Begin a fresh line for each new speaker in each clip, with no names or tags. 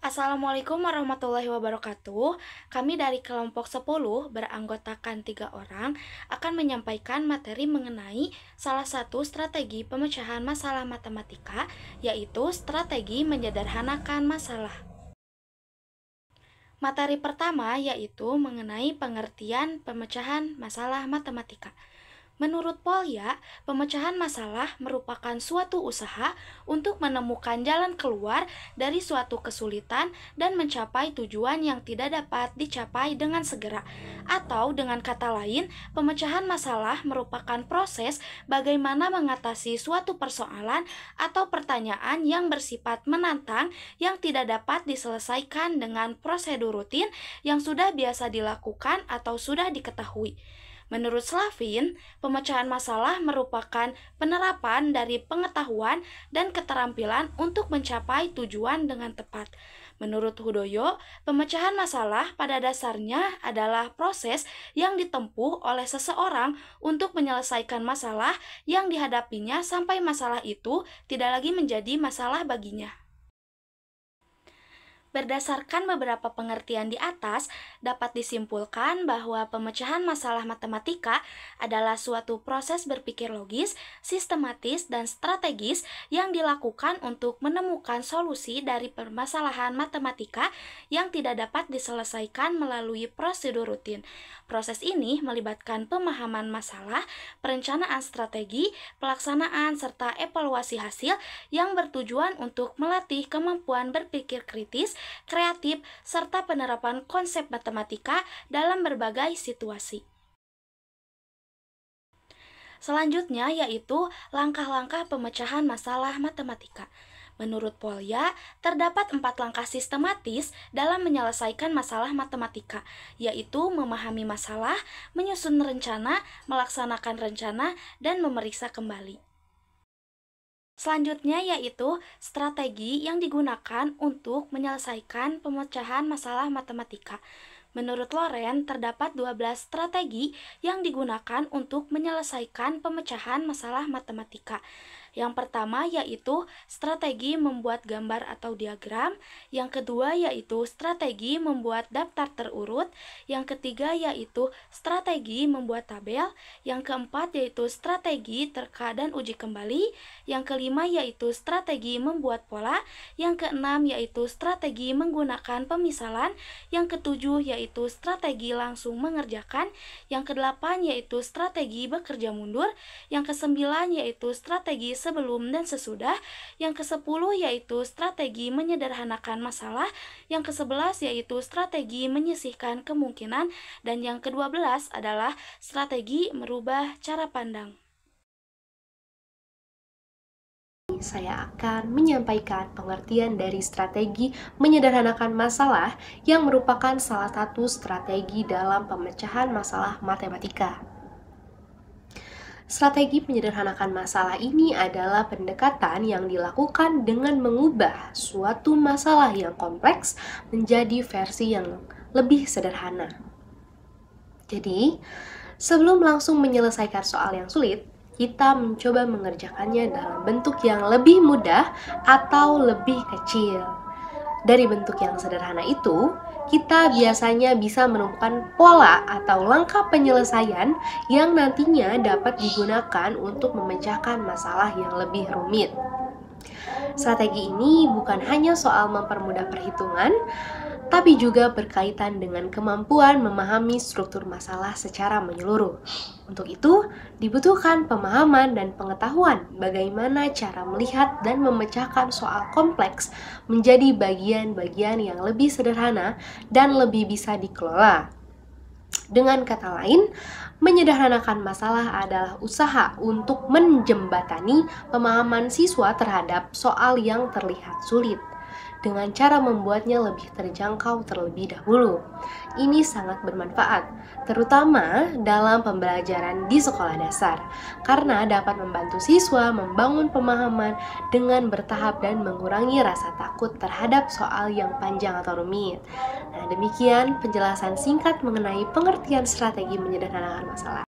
Assalamualaikum warahmatullahi wabarakatuh. Kami dari kelompok 10 beranggotakan 3 orang akan menyampaikan materi mengenai salah satu strategi pemecahan masalah matematika, yaitu strategi menyederhanakan masalah. Materi pertama yaitu mengenai pengertian pemecahan masalah matematika. Menurut Polya, pemecahan masalah merupakan suatu usaha untuk menemukan jalan keluar dari suatu kesulitan dan mencapai tujuan yang tidak dapat dicapai dengan segera. Atau dengan kata lain, pemecahan masalah merupakan proses bagaimana mengatasi suatu persoalan atau pertanyaan yang bersifat menantang yang tidak dapat diselesaikan dengan prosedur rutin yang sudah biasa dilakukan atau sudah diketahui. Menurut Slavin, pemecahan masalah merupakan penerapan dari pengetahuan dan keterampilan untuk mencapai tujuan dengan tepat. Menurut Hudoyo, pemecahan masalah pada dasarnya adalah proses yang ditempuh oleh seseorang untuk menyelesaikan masalah yang dihadapinya sampai masalah itu tidak lagi menjadi masalah baginya. Berdasarkan beberapa pengertian di atas, dapat disimpulkan bahwa pemecahan masalah matematika adalah suatu proses berpikir logis, sistematis, dan strategis yang dilakukan untuk menemukan solusi dari permasalahan matematika yang tidak dapat diselesaikan melalui prosedur rutin. Proses ini melibatkan pemahaman masalah, perencanaan strategi, pelaksanaan, serta evaluasi hasil yang bertujuan untuk melatih kemampuan berpikir kritis, kreatif, serta penerapan konsep matematika dalam berbagai situasi. Selanjutnya yaitu langkah-langkah pemecahan masalah matematika. Menurut Polya, terdapat 4 langkah sistematis dalam menyelesaikan masalah matematika, yaitu memahami masalah, menyusun rencana, melaksanakan rencana, dan memeriksa kembali. Selanjutnya yaitu strategi yang digunakan untuk menyelesaikan pemecahan masalah matematika. Menurut Loren, terdapat 12 strategi yang digunakan untuk menyelesaikan pemecahan masalah matematika. Yang pertama yaitu strategi membuat gambar atau diagram, yang kedua yaitu strategi membuat daftar terurut, yang ketiga yaitu strategi membuat tabel, yang keempat yaitu strategi terka dan uji kembali, yang kelima yaitu strategi membuat pola, yang keenam yaitu strategi menggunakan pemisalan, yang ketujuh yaitu strategi langsung mengerjakan, yang kedelapan yaitu strategi bekerja mundur, yang kesembilan yaitu strategi sebelum dan sesudah, yang ke-10 yaitu strategi menyederhanakan masalah, yang ke-11 yaitu strategi menyisihkan kemungkinan, dan yang ke-12 adalah strategi merubah cara pandang.
Saya akan menyampaikan pengertian dari strategi menyederhanakan masalah yang merupakan salah satu strategi dalam pemecahan masalah matematika. Strategi menyederhanakan masalah ini adalah pendekatan yang dilakukan dengan mengubah suatu masalah yang kompleks menjadi versi yang lebih sederhana. Jadi, sebelum langsung menyelesaikan soal yang sulit, kita mencoba mengerjakannya dalam bentuk yang lebih mudah atau lebih kecil. Dari bentuk yang sederhana itu, kita biasanya bisa menemukan pola atau langkah penyelesaian yang nantinya dapat digunakan untuk memecahkan masalah yang lebih rumit. Strategi ini bukan hanya soal mempermudah perhitungan, tapi juga berkaitan dengan kemampuan memahami struktur masalah secara menyeluruh. Untuk itu, dibutuhkan pemahaman dan pengetahuan bagaimana cara melihat dan memecahkan soal kompleks menjadi bagian-bagian yang lebih sederhana dan lebih bisa dikelola. Dengan kata lain, menyederhanakan masalah adalah usaha untuk menjembatani pemahaman siswa terhadap soal yang terlihat sulit dengan cara membuatnya lebih terjangkau terlebih dahulu. Ini sangat bermanfaat, terutama dalam pembelajaran di sekolah dasar, karena dapat membantu siswa membangun pemahaman dengan bertahap dan mengurangi rasa takut terhadap soal yang panjang atau rumit. Nah, demikian penjelasan singkat mengenai pengertian strategi menyederhanakan masalah.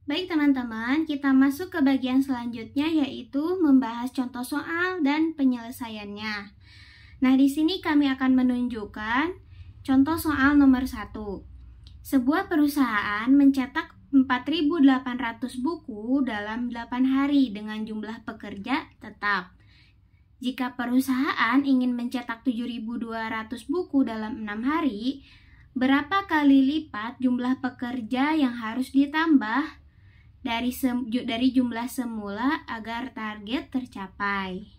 Baik teman-teman, kita masuk ke bagian selanjutnya yaitu membahas contoh soal dan penyelesaiannya. Nah, di sini kami akan menunjukkan contoh soal nomor 1. Sebuah perusahaan mencetak 4.800 buku dalam 8 hari dengan jumlah pekerja tetap. Jika perusahaan ingin mencetak 7.200 buku dalam 6 hari, berapa kali lipat jumlah pekerja yang harus ditambah dari jumlah semula agar target tercapai?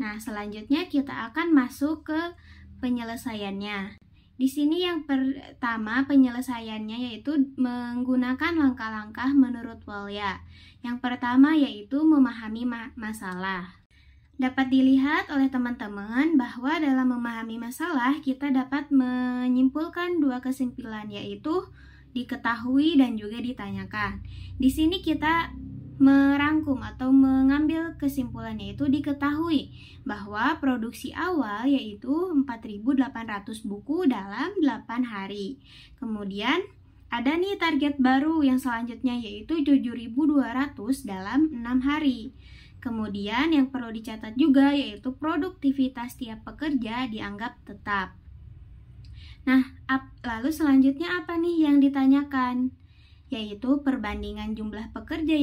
Nah, selanjutnya kita akan masuk ke penyelesaiannya. Di sini yang pertama penyelesaiannya yaitu menggunakan langkah-langkah menurut Walia. Yang pertama yaitu memahami masalah. Dapat dilihat oleh teman-teman bahwa dalam memahami masalah kita dapat menyimpulkan dua kesimpulan, yaitu diketahui dan juga ditanyakan. Di sini kita merangkum atau mengambil kesimpulan, yaitu diketahui bahwa produksi awal yaitu 4.800 buku dalam 8 hari. Kemudian ada nih target baru yang selanjutnya yaitu 7.200 dalam 6 hari. Kemudian yang perlu dicatat juga yaitu produktivitas tiap pekerja dianggap tetap. Nah, lalu selanjutnya apa nih yang ditanyakan? Yaitu perbandingan jumlah pekerja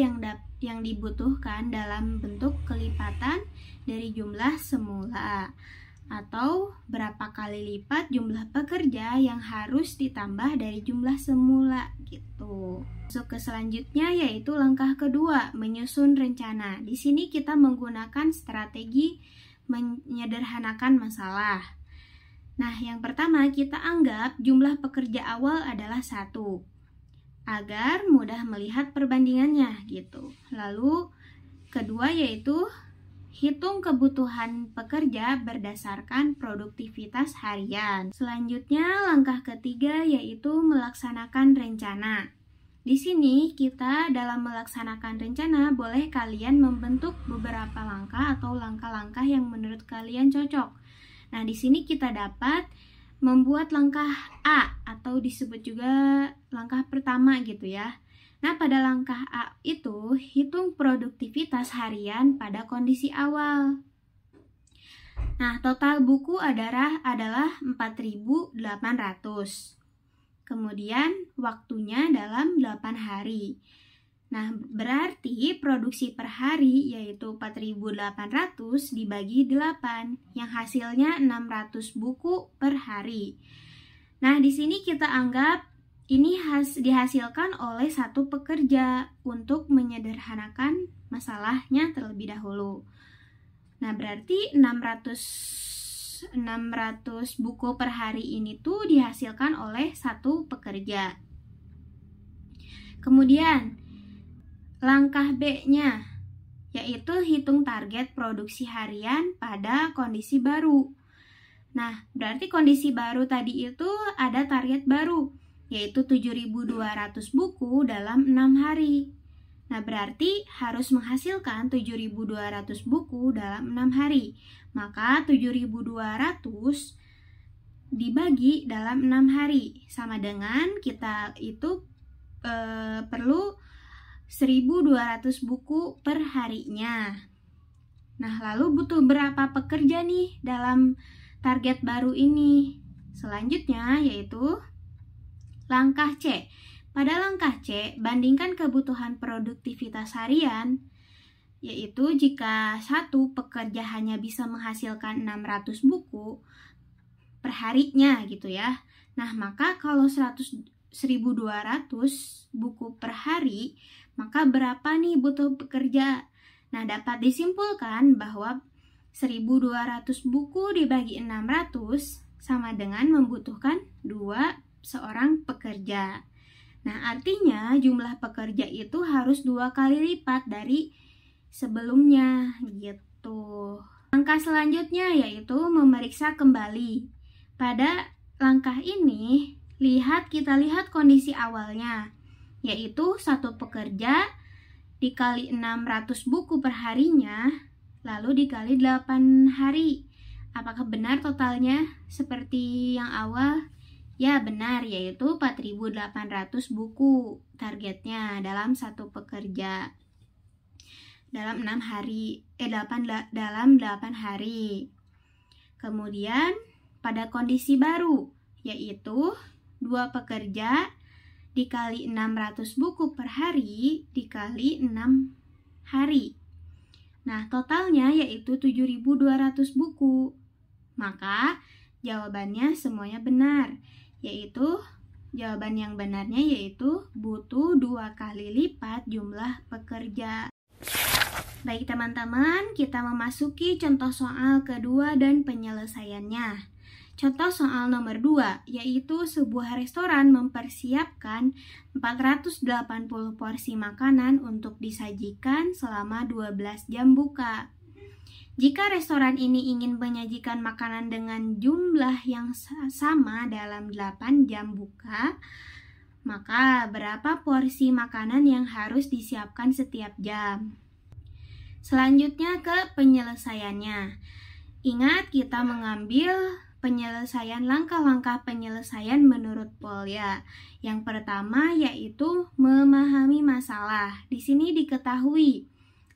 yang dibutuhkan dalam bentuk kelipatan dari jumlah semula, atau berapa kali lipat jumlah pekerja yang harus ditambah dari jumlah semula gitu. Masuk ke selanjutnya yaitu langkah kedua, menyusun rencana. Di sini kita menggunakan strategi menyederhanakan masalah. Nah, yang pertama kita anggap jumlah pekerja awal adalah 1 agar mudah melihat perbandingannya gitu. Lalu kedua yaitu hitung kebutuhan pekerja berdasarkan produktivitas harian. Selanjutnya langkah ketiga yaitu melaksanakan rencana. Di sini kita dalam melaksanakan rencana boleh kalian membentuk beberapa langkah atau langkah-langkah yang menurut kalian cocok. Nah, di sini kita dapat membuat langkah A atau disebut juga langkah pertama gitu ya. Nah, pada langkah A itu hitung produktivitas harian pada kondisi awal. Nah, total buku adalah 4.800. Kemudian waktunya dalam 8 hari. Nah, berarti produksi per hari yaitu 4.800 dibagi 8, yang hasilnya 600 buku per hari. Nah, di sini kita anggap ini dihasilkan oleh satu pekerja untuk menyederhanakan masalahnya terlebih dahulu. Nah, berarti 600 buku per hari ini tuh dihasilkan oleh satu pekerja. Kemudian langkah B-nya yaitu hitung target produksi harian pada kondisi baru. Nah, berarti kondisi baru tadi itu ada target baru yaitu 7.200 buku dalam 6 hari. Nah, berarti harus menghasilkan 7.200 buku dalam 6 hari. Maka 7.200 dibagi dalam 6 hari sama dengan kita itu perlu 1.200 buku per harinya. Nah, lalu butuh berapa pekerja nih dalam target baru ini? Selanjutnya yaitu langkah C. Pada langkah C, bandingkan kebutuhan produktivitas harian, yaitu jika satu pekerja hanya bisa menghasilkan 600 buku per harinya gitu ya. Nah, maka kalau 1.200 buku per hari, maka berapa nih butuh pekerja? Nah, dapat disimpulkan bahwa 1.200 buku dibagi 600 sama dengan membutuhkan 2 seorang pekerja. Nah, artinya jumlah pekerja itu harus 2 kali lipat dari sebelumnya gitu. Langkah selanjutnya yaitu memeriksa kembali. Pada langkah ini, kita lihat kondisi awalnya, yaitu satu pekerja dikali 600 buku per harinya, lalu dikali 8 hari. Apakah benar totalnya seperti yang awal? Ya, benar, yaitu 4.800 buku targetnya dalam satu pekerja. Dalam 8 hari. Kemudian pada kondisi baru, yaitu 2 pekerja dikali 600 buku per hari dikali 6 hari. Nah, totalnya yaitu 7.200 buku. Maka jawabannya semuanya benar, yaitu jawaban yang benarnya yaitu butuh 2 kali lipat jumlah pekerja. Baik teman-teman, kita memasuki contoh soal kedua dan penyelesaiannya. Contoh soal nomor 2, yaitu sebuah restoran mempersiapkan 480 porsi makanan untuk disajikan selama 12 jam buka. Jika restoran ini ingin menyajikan makanan dengan jumlah yang sama dalam 8 jam buka, maka berapa porsi makanan yang harus disiapkan setiap jam? Selanjutnya ke penyelesaiannya. Ingat, kita mengambil langkah-langkah penyelesaian menurut Polya. Yang pertama yaitu memahami masalah. Di sini diketahui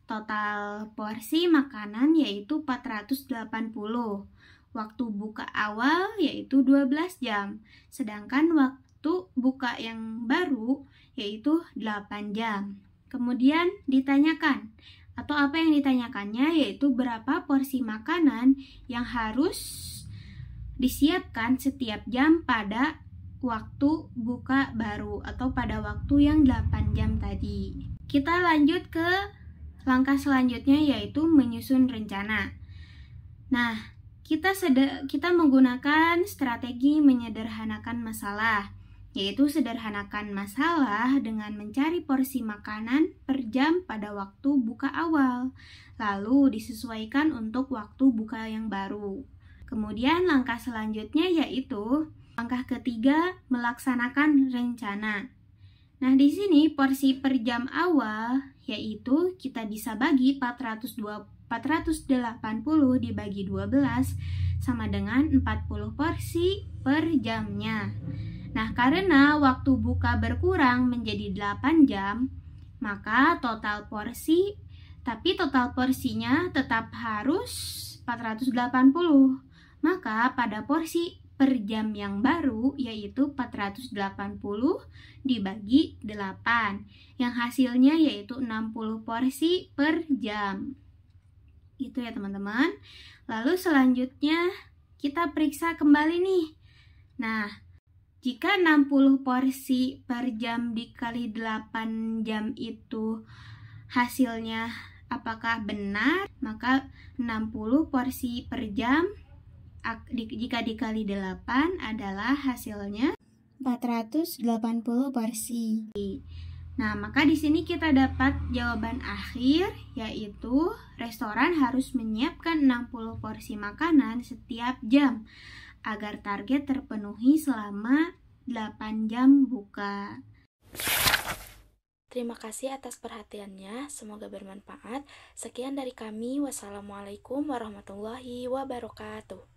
total porsi makanan yaitu 480. Waktu buka awal yaitu 12 jam. Sedangkan waktu buka yang baru yaitu 8 jam. Kemudian ditanyakan, atau apa yang ditanyakannya yaitu berapa porsi makanan yang harus disiapkan setiap jam pada waktu buka baru atau pada waktu yang 8 jam tadi. Kita lanjut ke langkah selanjutnya yaitu menyusun rencana. Nah, kita menggunakan strategi menyederhanakan masalah, yaitu sederhanakan masalah dengan mencari porsi makanan per jam pada waktu buka awal, lalu disesuaikan untuk waktu buka yang baru. Kemudian langkah selanjutnya yaitu langkah ketiga, melaksanakan rencana. Nah, di sini porsi per jam awal yaitu kita bisa bagi 480 dibagi 12 sama dengan 40 porsi per jamnya. Nah, karena waktu buka berkurang menjadi 8 jam, maka total porsinya tetap harus 480. Maka pada porsi per jam yang baru yaitu 480 dibagi 8, yang hasilnya yaitu 60 porsi per jam. Gitu ya teman-teman. Lalu selanjutnya kita periksa kembali nih. Nah, jika 60 porsi per jam dikali 8 jam itu hasilnya apakah benar? Maka 60 porsi per jam jika dikali 8 adalah hasilnya 480 porsi. Nah, maka di sini kita dapat jawaban akhir, yaitu restoran harus menyiapkan 60 porsi makanan setiap jam agar target terpenuhi selama 8 jam buka.
Terima kasih atas perhatiannya, semoga bermanfaat. Sekian dari kami, wassalamualaikum warahmatullahi wabarakatuh.